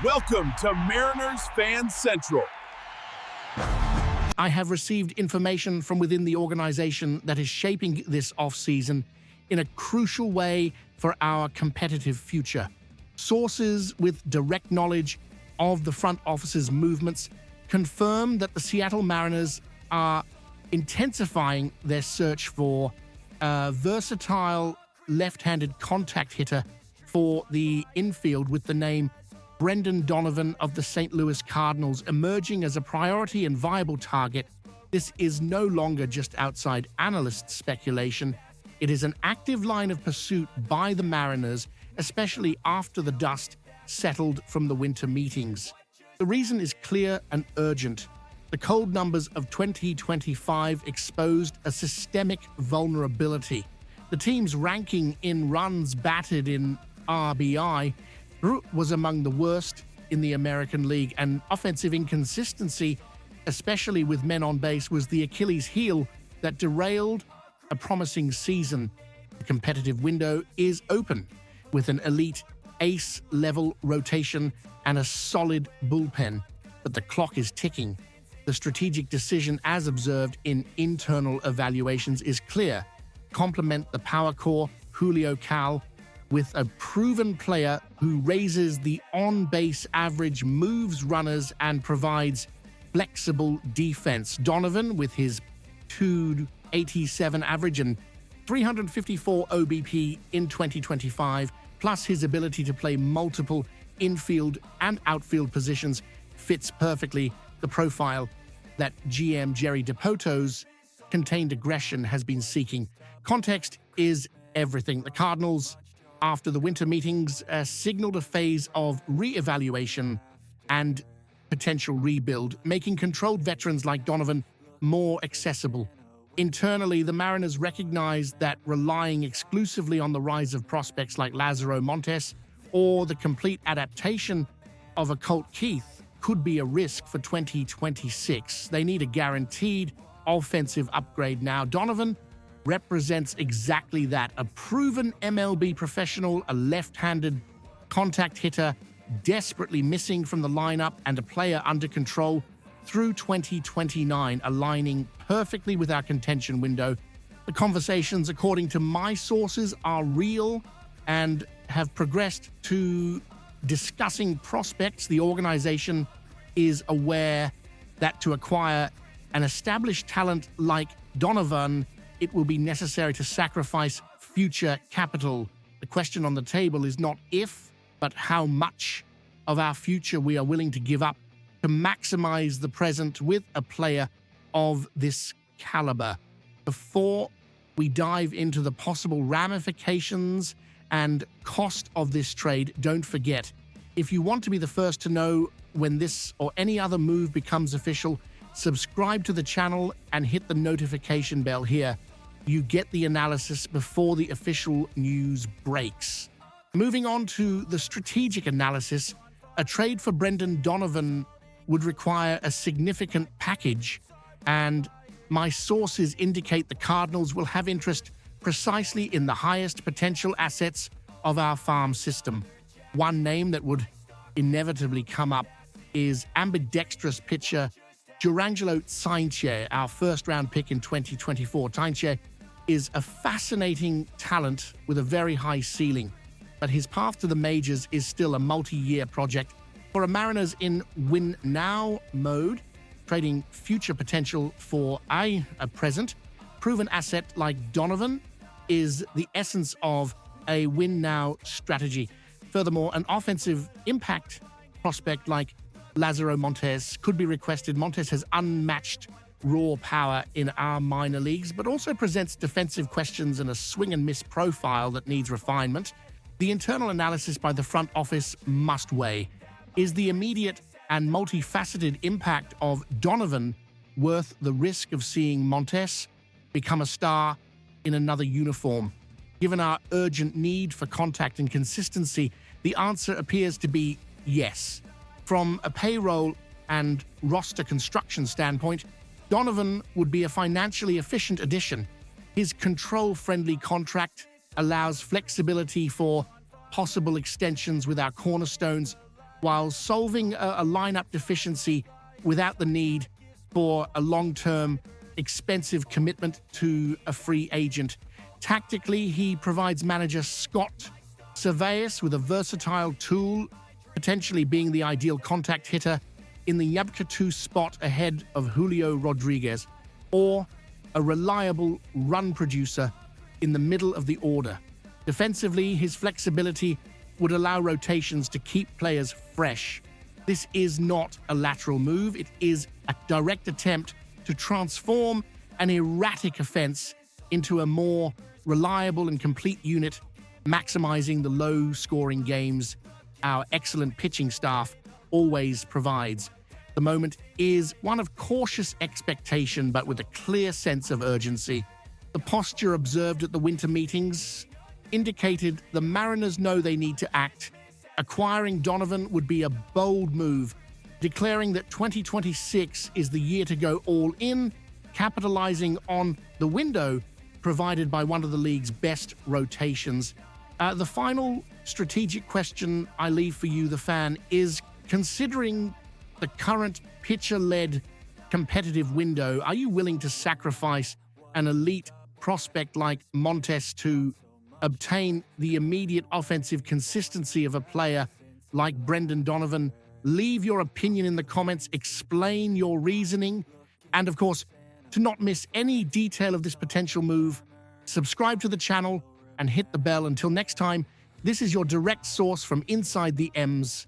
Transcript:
Welcome to Mariners Fan Central. I have received information from within the organization that is shaping this offseason in a crucial way for our competitive future. Sources with direct knowledge of the front office's movements confirm that the Seattle Mariners are intensifying their search for a versatile left-handed contact hitter for the infield, with the name Brendan Donovan of the St. Louis Cardinals emerging as a priority and viable target. This is no longer just outside analyst speculation. It is an active line of pursuit by the Mariners, especially after the dust settled from the winter meetings. The reason is clear and urgent. The cold numbers of 2025 exposed a systemic vulnerability. The team's ranking in runs batted in RBI was among the worst in the American League, and offensive inconsistency, especially with men on base, was the Achilles heel that derailed a promising season. The competitive window is open, with an elite ace-level rotation and a solid bullpen, but the clock is ticking. The strategic decision, as observed in internal evaluations, is clear. Complement the power core, Julio Cal, with a proven player who raises the on-base average, moves runners, and provides flexible defense. Donovan, with his .287 average and 354 OBP in 2025, plus his ability to play multiple infield and outfield positions, fits perfectly the profile that GM Jerry DiPoto's contained aggression has been seeking. Context is everything. The Cardinals, after the winter meetings, signaled a phase of re-evaluation and potential rebuild, making controlled veterans like Donovan more accessible. Internally, the Mariners recognized that relying exclusively on the rise of prospects like Lazaro Montes or the complete adaptation of a Colt Keith could be a risk for 2026. They need a guaranteed offensive upgrade now. Donovan represents exactly that, a proven MLB professional, a left-handed contact hitter desperately missing from the lineup, and a player under control through 2029, aligning perfectly with our contention window. The conversations, according to my sources, are real and have progressed to discussing prospects. The organization is aware that to acquire an established talent like Donovan, it will be necessary to sacrifice future capital. The question on the table is not if, but how much of our future we are willing to give up to maximize the present with a player of this caliber. Before we dive into the possible ramifications and cost of this trade, don't forget, if you want to be the first to know when this or any other move becomes official, subscribe to the channel and hit the notification bell here. You get the analysis before the official news breaks. Moving on to the strategic analysis, a trade for Brendan Donovan would require a significant package, and my sources indicate the Cardinals will have interest precisely in the highest potential assets of our farm system. One name that would inevitably come up is ambidextrous pitcher Jurangelo Sainche, our first-round pick in 2024. Sainche is a fascinating talent with a very high ceiling, but his path to the majors is still a multi-year project. For a Mariners in win-now mode, trading future potential for a present proven asset like Donovan is the essence of a win-now strategy. Furthermore, an offensive impact prospect like Lazaro Montes could be requested. Montes has unmatched raw power in our minor leagues, but also presents defensive questions and a swing-and-miss profile that needs refinement. The internal analysis by the front office must weigh. Is the immediate and multifaceted impact of Donovan worth the risk of seeing Montes become a star in another uniform? Given our urgent need for contact and consistency, the answer appears to be yes. From a payroll and roster construction standpoint, Donovan would be a financially efficient addition. His control-friendly contract allows flexibility for possible extensions with our cornerstones, while solving a lineup deficiency without the need for a long-term, expensive commitment to a free agent. Tactically, he provides manager Scott Servais with a versatile tool, potentially being the ideal contact hitter in the Yabka 2 spot ahead of Julio Rodriguez, or a reliable run producer in the middle of the order. Defensively, his flexibility would allow rotations to keep players fresh. This is not a lateral move, it is a direct attempt to transform an erratic offense into a more reliable and complete unit, maximizing the low-scoring games our excellent pitching staff always provides. The moment is one of cautious expectation, but with a clear sense of urgency. The posture observed at the winter meetings indicated the Mariners know they need to act. Acquiring Donovan would be a bold move, declaring that 2026 is the year to go all in, capitalizing on the window provided by one of the league's best rotations. The final strategic question I leave for you, the fan, is considering the current pitcher-led competitive window, are you willing to sacrifice an elite prospect like Montes to obtain the immediate offensive consistency of a player like Brendan Donovan? Leave your opinion in the comments, explain your reasoning, and of course, to not miss any detail of this potential move, subscribe to the channel and hit the bell. Until next time, this is your direct source from inside the M's.